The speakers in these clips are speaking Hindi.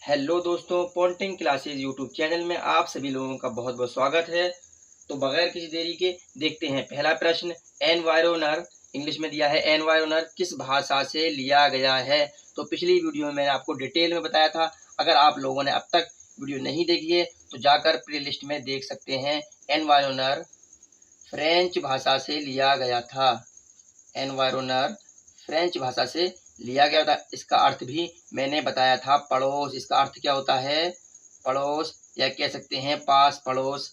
हेलो दोस्तों, पॉन्टिंग क्लासेज यूट्यूब चैनल में आप सभी लोगों का बहुत बहुत स्वागत है। तो बगैर किसी देरी के देखते हैं पहला प्रश्न। एनवायरोनर इंग्लिश में दिया है, एनवायरोनर किस भाषा से लिया गया है। तो पिछली वीडियो में मैंने आपको डिटेल में बताया था। अगर आप लोगों ने अब तक वीडियो नहीं देखी है तो जाकर प्ले लिस्ट में देख सकते हैं। एनवायरोनर फ्रेंच भाषा से लिया गया था। एनवायरोनर फ्रेंच भाषा से लिया गया था। इसका अर्थ भी मैंने बताया था, पड़ोस। इसका अर्थ क्या होता है? पड़ोस, या कह सकते हैं पास पड़ोस।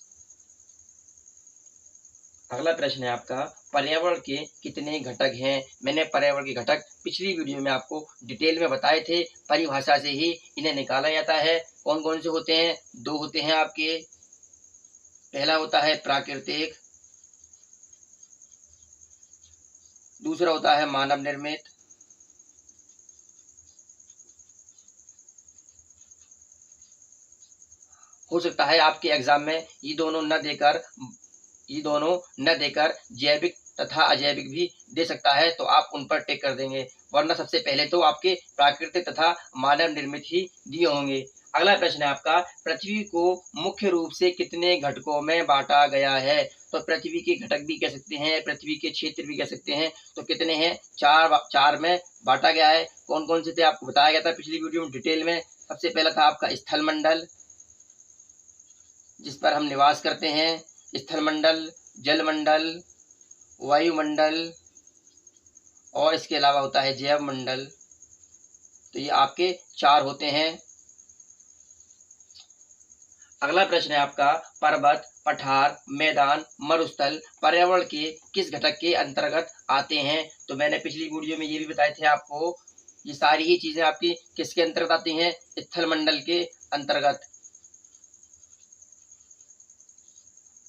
अगला प्रश्न है आपका, पर्यावरण के कितने घटक हैं। मैंने पर्यावरण के घटक पिछली वीडियो में आपको डिटेल में बताए थे। परिभाषा से ही इन्हें निकाला जाता है। कौन कौन से होते हैं? दो होते हैं आपके। पहला होता है प्राकृतिक, दूसरा होता है मानव निर्मित। हो सकता है आपके एग्जाम में ये दोनों न देकर जैविक तथा अजैविक भी दे सकता है, तो आप उन पर टिक कर देंगे। वरना सबसे पहले तो आपके प्राकृतिक तथा मानव निर्मित ही दिए होंगे। अगला प्रश्न है आपका, पृथ्वी को मुख्य रूप से कितने घटकों में बांटा गया है। तो पृथ्वी के घटक भी कह सकते हैं, पृथ्वी के क्षेत्र भी कह सकते हैं। तो कितने हैं? चार में बांटा गया है। कौन कौन से थे आपको बताया गया था पिछली वीडियो में डिटेल में। सबसे पहला था आपका स्थल मंडल, जिस पर हम निवास करते हैं। स्थल मंडल, जल मंडल, वायुमंडल और इसके अलावा होता है जैव मंडल। तो ये आपके चार होते हैं। अगला प्रश्न है आपका, पर्वत, पठार, मैदान, मरुस्थल पर्यावरण के किस घटक के अंतर्गत आते हैं। तो मैंने पिछली वीडियो में ये भी बताए थे आपको, ये सारी ही चीजें आपकी किसके अंतर्गत आती हैं? स्थल मंडल के अंतर्गत,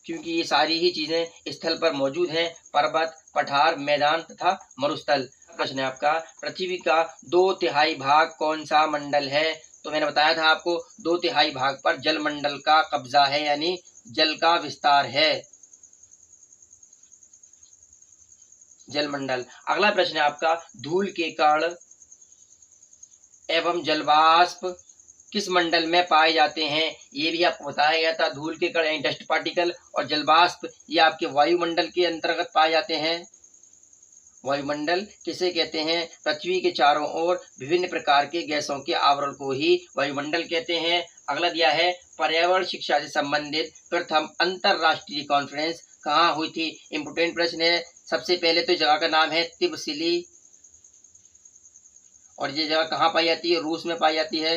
क्योंकि ये सारी ही चीजें स्थल पर मौजूद हैं। पर्वत, पठार, मैदान तथा मरुस्थल। प्रश्न है आपका, पृथ्वी का 2/3 भाग कौन सा मंडल है। तो मैंने बताया था आपको, 2/3 भाग पर जल मंडल का कब्जा है, यानी जल का विस्तार है। जल मंडल। अगला प्रश्न है आपका, धूल के कण एवं जलवाष्प किस मंडल में पाए जाते हैं। ये भी आपको बताया गया था। धूल के कण यानी डस्ट पार्टिकल और जलवाष्प ये आपके वायुमंडल के अंतर्गत पाए जाते हैं। वायुमंडल किसे कहते हैं? पृथ्वी के चारों ओर विभिन्न प्रकार के गैसों के आवरण को ही वायुमंडल कहते हैं। अगला दिया है, पर्यावरण शिक्षा से संबंधित प्रथम अंतरराष्ट्रीय कॉन्फ्रेंस कहाँ हुई थी। इंपोर्टेंट प्रश्न है। सबसे पहले तो जगह का नाम है तिब्बसिली, और ये जगह कहाँ पाई जाती है? रूस में पाई जाती है।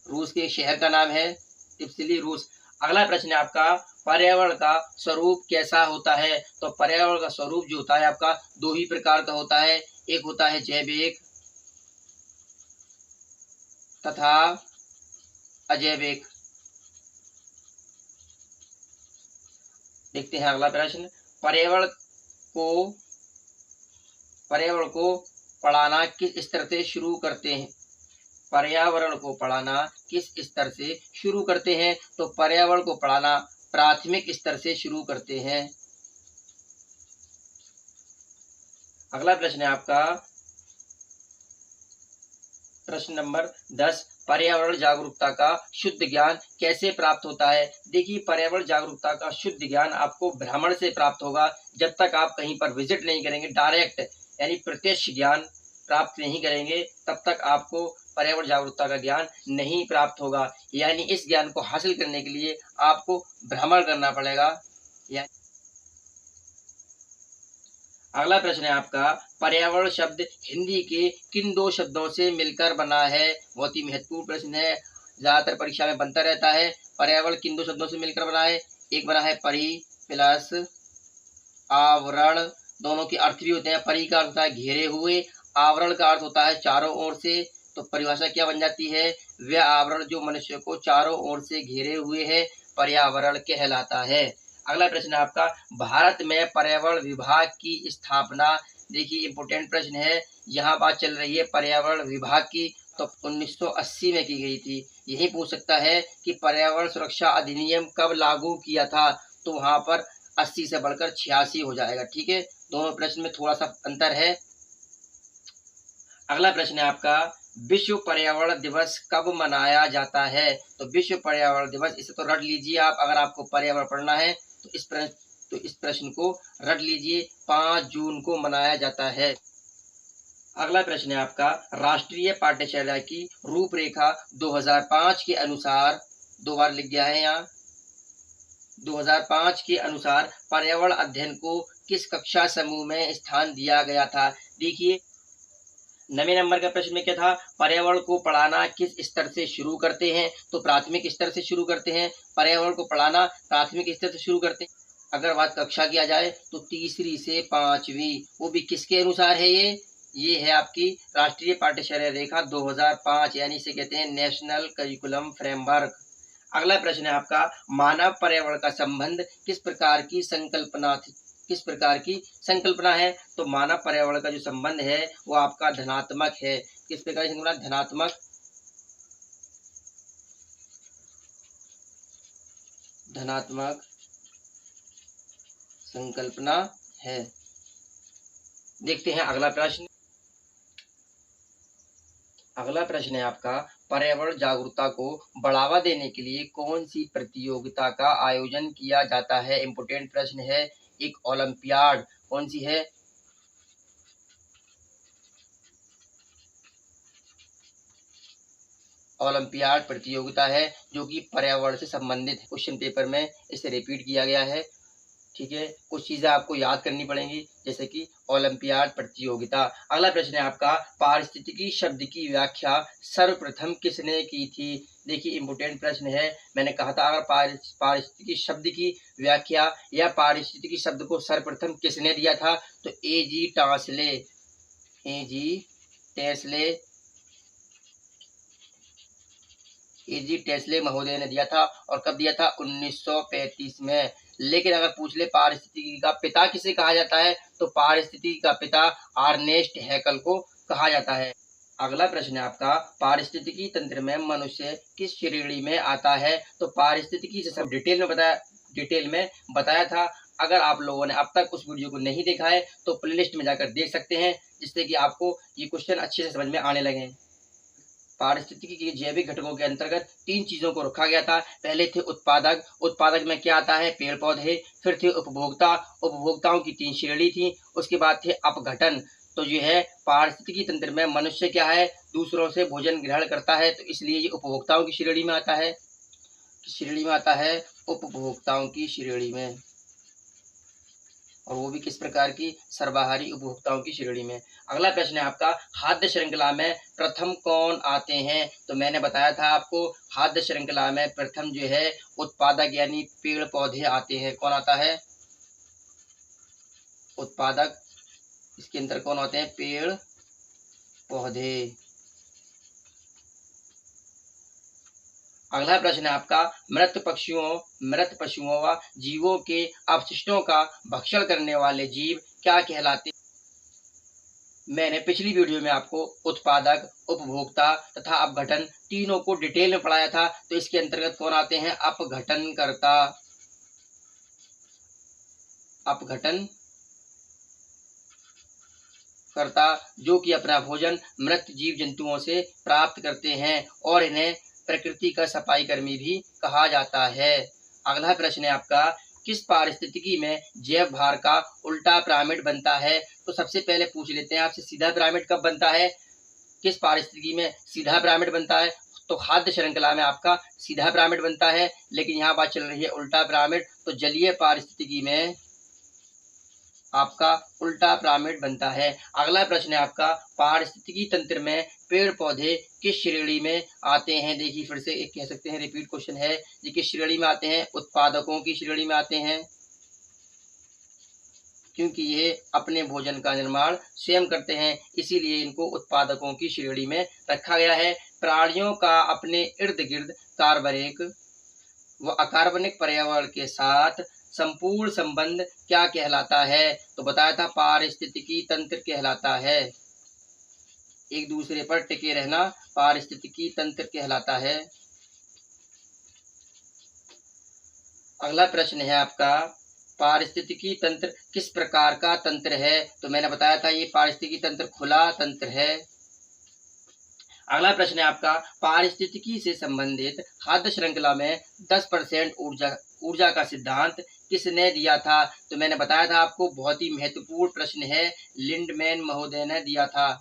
रूस के शहर का नाम है तिब्बसिली, रूस। अगला प्रश्न है आपका, पर्यावरण का स्वरूप कैसा होता है। तो पर्यावरण का स्वरूप जो होता है आपका दो ही प्रकार का होता है। एक होता है जैविक तथा अजैविक। देखते हैं अगला प्रश्न, पर्यावरण को पढ़ाना किस स्तर से शुरू करते हैं। पर्यावरण को पढ़ाना किस स्तर से शुरू करते हैं। तो पर्यावरण को पढ़ाना प्राथमिक स्तर से शुरू करते हैं। अगला प्रश्न है आपका, प्रश्न नंबर 10, पर्यावरण जागरूकता का शुद्ध ज्ञान कैसे प्राप्त होता है। देखिए, पर्यावरण जागरूकता का शुद्ध ज्ञान आपको भ्रमण से प्राप्त होगा। जब तक आप कहीं पर विजिट नहीं करेंगे, डायरेक्ट यानी प्रत्यक्ष ज्ञान प्राप्त नहीं करेंगे, तब तक आपको पर्यावरण जागरूकता का ज्ञान नहीं प्राप्त होगा। यानी इस ज्ञान को हासिल करने के लिए आपको भ्रमण करना पड़ेगा। अगला प्रश्न है आपका, पर्यावरण शब्द हिंदी के किन दो शब्दों से मिलकर बना है। बहुत ही महत्वपूर्ण प्रश्न है, ज्यादातर परीक्षा में बनता रहता है। पर्यावरण किन दो शब्दों से मिलकर बना है? एक बना है परि प्लस आवरण। दोनों के अर्थ भी होते हैं। परि का अर्थ होता है घेरे हुए, आवरण का अर्थ होता है चारों ओर से। तो परिभाषा क्या बन जाती है? वह आवरण जो मनुष्य को चारों ओर से घेरे हुए है, पर्यावरण कहलाता है। अगला प्रश्न है आपका, भारत में पर्यावरण विभाग की स्थापना। देखिए, इंपोर्टेंट प्रश्न है। यहाँ बात चल रही है पर्यावरण विभाग की, तो 1980 में की गई थी। यही पूछ सकता है कि पर्यावरण सुरक्षा अधिनियम कब लागू किया था। तो वहां पर 80 से बढ़कर 86 हो जाएगा। ठीक है, दोनों प्रश्न में थोड़ा सा अंतर है। अगला प्रश्न है आपका, विश्व पर्यावरण दिवस कब मनाया जाता है? तो विश्व पर्यावरण दिवस, इसे तो रट लीजिए आप, अगर आपको पर्यावरण पढ़ना है तो इस प्रश्न को रट लीजिए, 5 जून को मनाया जाता है। अगला प्रश्न है आपका, राष्ट्रीय पाठ्यचर्या की रूपरेखा 2005 के अनुसार, 2 बार लिख दिया है यहाँ, 2005 के अनुसार पर्यावरण अध्ययन को किस कक्षा समूह में स्थान दिया गया था? देखिए 9वें नंबर का प्रश्न में क्या था, पर्यावरण को पढ़ाना किस स्तर से शुरू करते हैं? तो प्राथमिक स्तर से शुरू करते हैं। पर्यावरण को पढ़ाना प्राथमिक स्तर से शुरू करते हैं। अगर बात कक्षा किया जाए तो तीसरी से 5वीं, वो भी किसके अनुसार है? ये है आपकी राष्ट्रीय पाठ्यचर्या रेखा 2005, यानी इसे कहते हैं नेशनल करिकुलम फ्रेमवर्क। अगला प्रश्न है आपका, मानव पर्यावरण का संबंध किस प्रकार की संकल्पना है? तो मानव पर्यावरण का जो संबंध है वो आपका धनात्मक है। किस प्रकार की संकल्पना? धनात्मक संकल्पना है। देखते हैं अगला प्रश्न। अगला प्रश्न है आपका, पर्यावरण जागरूकता को बढ़ावा देने के लिए कौन सी प्रतियोगिता का आयोजन किया जाता है? इंपोर्टेंट प्रश्न है। एक ओलंपियाड, कौन सी है? ओलंपियाड प्रतियोगिता है जो कि पर्यावरण से संबंधित क्वेश्चन पेपर में इसे रिपीट किया गया है। ठीक है, कुछ चीजें आपको याद करनी पड़ेंगी, जैसे कि ओलंपियाड प्रतियोगिता। अगला प्रश्न है आपका, पारिस्थितिकी शब्द की व्याख्या सर्वप्रथम किसने की थी? देखिए इंपोर्टेंट प्रश्न है। मैंने कहा था अगर पारिस्थितिकी शब्द की व्याख्या या पारिस्थितिकी शब्द को सर्वप्रथम किसने दिया था? तो एजी टेस्ले महोदय ने दिया था। और कब दिया था? 1935 में। लेकिन अगर पूछ ले पारिस्थितिकी का पिता किसे कहा जाता है? तो पारिस्थितिकी का पिता अर्नेस्ट हैकल को कहा जाता है। अगला प्रश्न है आपका, पारिस्थितिकी तंत्र में मनुष्य किस श्रेणी में आता है? तो पारिस्थितिकी से सब डिटेल में बताया था। अगर आप लोगों ने अब तक उस वीडियो को नहीं देखा है तो प्लेलिस्ट में जाकर देख सकते हैं, जिससे कि आपको ये क्वेश्चन अच्छे से समझ में आने लगे। पारिस्थितिकी के जैविक घटकों के अंतर्गत 3 चीजों को रखा गया था। पहले थे उत्पादक में क्या आता है? पेड़ पौधे। फिर थे उपभोक्ताओं की 3 श्रेणी थी। उसके बाद थे अपघटन। तो जो है पारिस्थितिकी तंत्र में मनुष्य क्या है? दूसरों से भोजन ग्रहण करता है, तो इसलिए ये उपभोक्ताओं की श्रेणी में आता है। उपभोक्ताओं की श्रेणी में, और वो भी किस प्रकार की? सर्वाहारी उपभोक्ताओं की श्रेणी में। अगला प्रश्न है आपका, खाद्य श्रृंखला में प्रथम कौन आते हैं? तो मैंने बताया था आपको, खाद्य श्रृंखला में प्रथम जो है उत्पादक यानी पेड़ पौधे आते हैं। कौन आता है? उत्पादक। इसके अंदर कौन होते हैं? पेड़ पौधे। अगला प्रश्न है आपका, मृत पशुओं व जीवों के अपशिष्टों का भक्षण करने वाले जीव क्या कहलाते? मैंने पिछली वीडियो में आपको उत्पादक, उपभोक्ता तथा अपघटन तीनों को डिटेल में पढ़ाया था। तो इसके अंतर्गत कौन आते हैं? अपघटनकर्ता, जो कि अपना भोजन मृत जीव जंतुओं से प्राप्त करते हैं, और इन्हें प्रकृति का सफाई कर्मी भी कहा जाता है। अगला प्रश्न है आपका, किस पारिस्थितिकी में जैव भार का उल्टा पिरामिड बनता है? तो सबसे पहले पूछ लेते हैं आपसे, सीधा पिरामिड कब बनता है? किस पारिस्थितिकी में सीधा पिरामिड बनता है? तो खाद्य श्रृंखला में आपका सीधा पिरामिड बनता है, लेकिन यहाँ बात चल रही है उल्टा पिरामिड। तो जलीय पारिस्थितिकी में आपका उल्टा पिरामिड बनता है। अगला प्रश्न है आपका, पारिस्थितिकी तंत्र में पेड़ पौधे किस श्रेणी में आते हैं? देखिए फिर से एक कह सकते हैं रिपीट क्वेश्चन है, ये किस श्रेणी में आते हैं? उत्पादकों की श्रेणी में आते हैं, क्योंकि ये अपने भोजन का निर्माण स्वयं करते हैं, इसीलिए इनको उत्पादकों की श्रेणी में रखा गया है। प्राणियों का अपने इर्द गिर्द कार्बनिक व अकार्बनिक पर्यावरण के साथ संपूर्ण संबंध क्या कहलाता है? तो बताया था पारिस्थितिकी तंत्र कहलाता है। एक दूसरे पर टिके रहना पारिस्थितिकी तंत्र कहलाता है। अगला प्रश्न है आपका, पारिस्थितिकी तंत्र किस प्रकार का तंत्र है? तो मैंने बताया था ये पारिस्थितिकी तंत्र खुला तंत्र है। अगला प्रश्न है आपका, पारिस्थितिकी से संबंधित खाद्य श्रृंखला में 10% ऊर्जा का सिद्धांत किसने दिया था? तो मैंने बताया था आपको, बहुत ही महत्वपूर्ण प्रश्न है, लिंडमैन महोदय ने दिया था।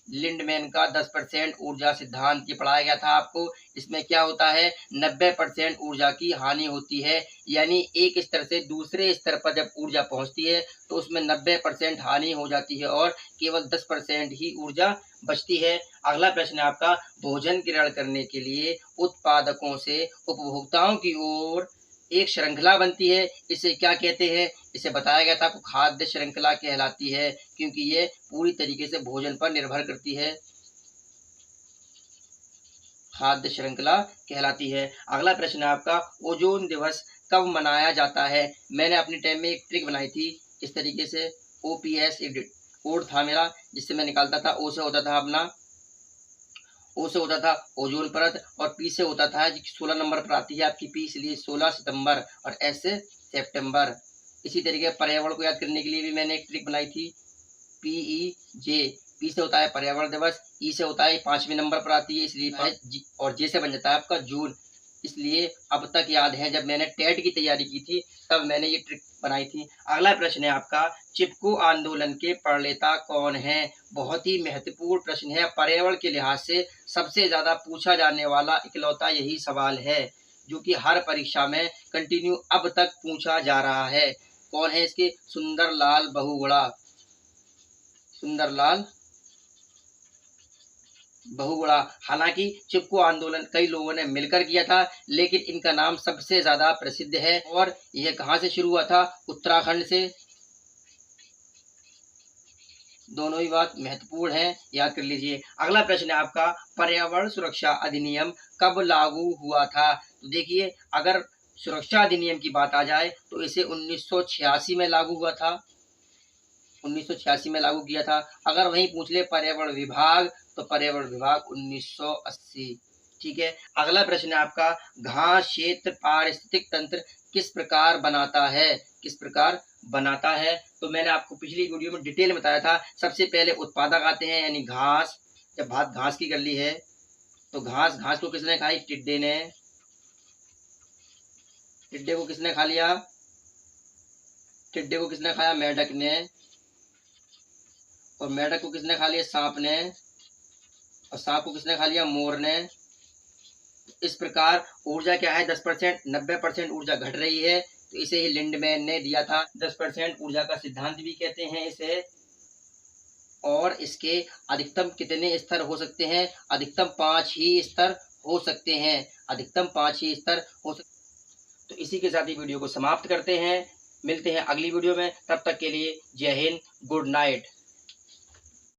लिंडमैन का 10% ऊर्जा सिद्धांत ये पढ़ाया गया था आपको। इसमें क्या होता है, 90% ऊर्जा की हानि होती है, यानी एक स्तर से दूसरे स्तर पर जब ऊर्जा पहुंचती है तो उसमें 90% हानि हो जाती है और केवल 10% ही ऊर्जा बचती है। अगला प्रश्न है आपका, भोजन ग्रहण करने के लिए उत्पादकों से उपभोक्ताओं की ओर एक श्रृंखला बनती है, इसे क्या कहते हैं? इसे बताया गया था आपको, खाद्य श्रृंखला कहलाती है, क्योंकि ये पूरी तरीके से भोजन पर निर्भर करती है, खाद्य श्रृंखला कहलाती है। अगला प्रश्न है आपका, ओजोन दिवस कब मनाया जाता है? मैंने अपनी टाइम में एक ट्रिक बनाई थी, इस तरीके से OPS एक कोड था मेरा, जिससे मैं निकालता था। ओ से होता था अपना, ओ से होता था ओजोन परत, और पी से होता था 16 नंबर पर आती है आपकी पी, इसलिए 16 सितंबर, और एस से सितंबर। इसी तरीके पर्यावरण को याद करने के लिए भी मैंने एक ट्रिक बनाई थी, PEJ। पी से होता है पर्यावरण दिवस, ई से होता है 5वें नंबर पर आती है, इसलिए और जे से बन जाता है आपका जून। इसलिए अब तक याद है, जब मैंने टेट की तैयारी की थी तब मैंने ये ट्रिक बनाई थी। अगला प्रश्न है आपका, चिपको आंदोलन के प्रणेता कौन है? बहुत ही महत्वपूर्ण प्रश्न है, पर्यावरण के लिहाज से सबसे ज्यादा पूछा जाने वाला इकलौता यही सवाल है, जो कि हर परीक्षा में कंटिन्यू अब तक पूछा जा रहा है। कौन है इसके? सुंदरलाल बहुगुणा। सुंदरलाल बहुगुणा। हालांकि चिपको आंदोलन कई लोगों ने मिलकर किया था, लेकिन इनका नाम सबसे ज्यादा प्रसिद्ध है। और यह कहां से शुरू हुआ था? उत्तराखंड से। दोनों ही बात महत्वपूर्ण है, याद कर लीजिए। अगला प्रश्न है आपका, पर्यावरण सुरक्षा अधिनियम कब लागू हुआ था? तो देखिए, अगर सुरक्षा अधिनियम की बात आ जाए तो इसे 1986 में लागू हुआ था, 1986 में लागू किया था। अगर वहीं पूछ ले पर्यावरण विभाग, तो पर्यावरण विभाग 1980। ठीक है। अगला प्रश्न है आपका, घास क्षेत्र पारिस्थितिक तंत्र किस प्रकार बनाता है? किस प्रकार बनाता है? तो मैंने आपको पिछली वीडियो में डिटेल में बताया था। सबसे पहले उत्पादक आते हैं, यानी घास। जब बात घास की कर ली है तो घास को किसने खाई? टिड्डे ने। टिड्डे को किसने खा लिया? टिड्डे को किसने खाया? मेढक ने। और मेढक को किसने खा लिया? सांप ने। और सांप को किसने खा लिया? मोर ने। इस प्रकार ऊर्जा क्या है? 10%, 90% ऊर्जा घट रही है, तो इसे ही लिंडमैन ने दिया था। 10% ऊर्जा का सिद्धांत भी कहते हैं इसे। और इसके अधिकतम कितने स्तर हो सकते हैं? अधिकतम 5 ही स्तर हो सकते हैं, अधिकतम 5 ही स्तर हो सकते। तो इसी के साथ ही वीडियो को समाप्त करते हैं। मिलते हैं अगली वीडियो में, तब तक के लिए जय हिंद, गुड नाइट।